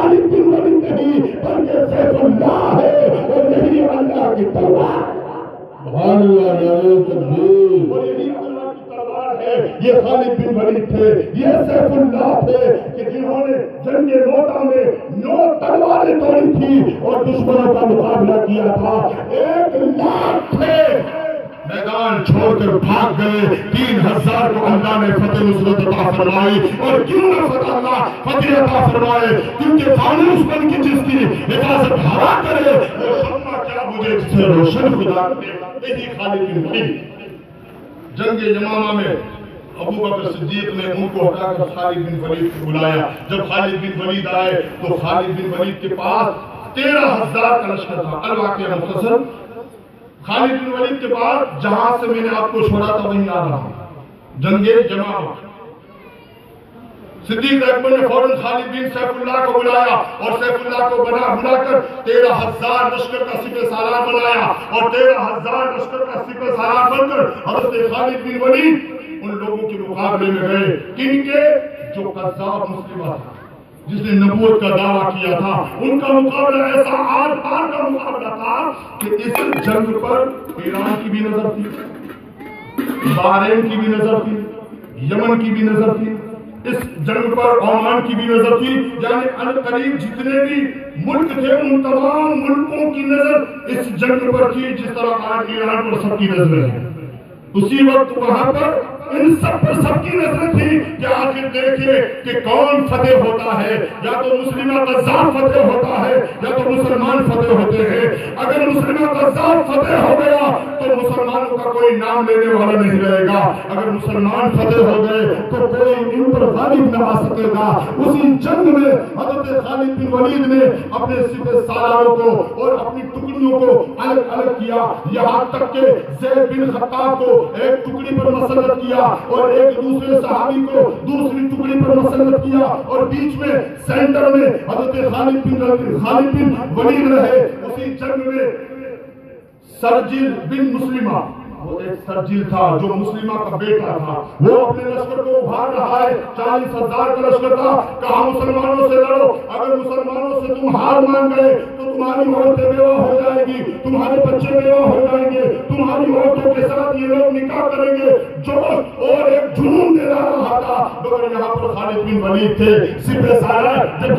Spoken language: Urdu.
خالد بن ولید نہیں بلکہ سیف اللہ ہے اور یہی اللہ کی تلوار سبحان اللہ نعرہ تکبیر اور یہی اللہ کی تلوار ہے یہ خالد بن ولید تھے یہ سیف اللہ تھے کہ جنہوں نے جنگ موتا میں 9 تلواریں توڑی تھی اور دشمنوں کا مقابلہ کیا تھا 1 لاکھ تھے میدان چھوڑ کر بھاگ گئے 3000 کو اللہ نے فتح نصرت عطا فرمائی اور کیوں نہ فتح اللہ فتح عطا فرمائے کیونکہ فانوس بن کے جس کی حفاظت ہوا کرے وہ شمع کیا مجھے جسے روشن خدا کرے یہی خالد بن ولید جنگ یمامہ میں ابو بکر صدیق نے ان کو ہٹا کر خالد بن ولید کو بلایا جب خالد بن ولید آئے تو خالد بن ولید کے پاس 13000 کا لشکر تھا الواقعہ مختصر خالد بن ولید کے بعد جہاں سے میں نے آپ کو چھوڑا تھا وہیں آ رہا ہوں جنگ یمامہ صدیق اکبر نے فوراً خالد بن سیف اللہ کو بلایا اور سیف اللہ کو بلا کر 13000 لشکر کا سپہ سالار بنایا اور 13000 لشکر کا سپہ سالار بن کر حضرت خالد بن ولید ان لوگوں کے مقابلے میں گئے کن کے جو قذاب مسلمہ تھا جس نے نبوت کا دعویٰ کیا تھا ان کا مقابلہ ایسا آر پار کا مقابلہ تھا کہ اس جنگ پر ایران کی بھی نظر تھی بحرین کی بھی نظر تھی یمن کی بھی نظر تھی اس جنگ پر عمان کی بھی نظر تھی یعنی عنقریب جتنے بھی ملک تھے ان تمام ملکوں کی نظر اس جنگ پر تھی جس طرح آج ایران پر سب کی نظر ہے اسی وقت وہاں پر ان سب پر سب کی نظر تھی کہ آخر دیکھیں کہ کون فتح ہوتا ہے یا تو مسلمہ قذاب فتح ہوتا ہے یا تو مسلمان فتح ہوتے ہیں اگر مسلمہ قذاب فتح ہو گیا تو مسلمانوں کا کوئی نام لینے والا نہیں رہے گا اگر مسلمان فتح ہو گئے تو کوئی ان پر غالب نہ آ سکے گا اسی جنگ میں حضرت خالد بن ولید نے اپنے سپہ سالاروں کو اور اپنی ٹکڑیوں کو الگ الگ کیا یہاں تک کہ زید بن خطاب کو ایک ٹکڑی پر مسلط کیا اور ایک دوسرے صحابی کو دوسری ٹکڑی پر مسلط کیا اور بیچ میں سینٹر میں حضرت خالد بن ولید رہے اسی جنگ میں سرجل بن مسلمہ وہ ایک سرجل تھا جو مسلمہ کا بیٹا تھا وہ اپنے لشکر کو ابھار رہا ہے 40,000 کا لشکر تھا کہا مسلمانوں سے لڑو اگر مسلمانوں سے تم ہار مان گئے تو تمہاری عورتیں بیوہ ہو جائیں گی تمہارے بچے بیوہ ہو جائیں گے تمہاری عورتوں کے ساتھ یہ لوگ نکاح کریں گے جوش اور ایک جنون دے رہا تھا مگر یہاں پر خالد بن ولید تھے سپہ سالار جب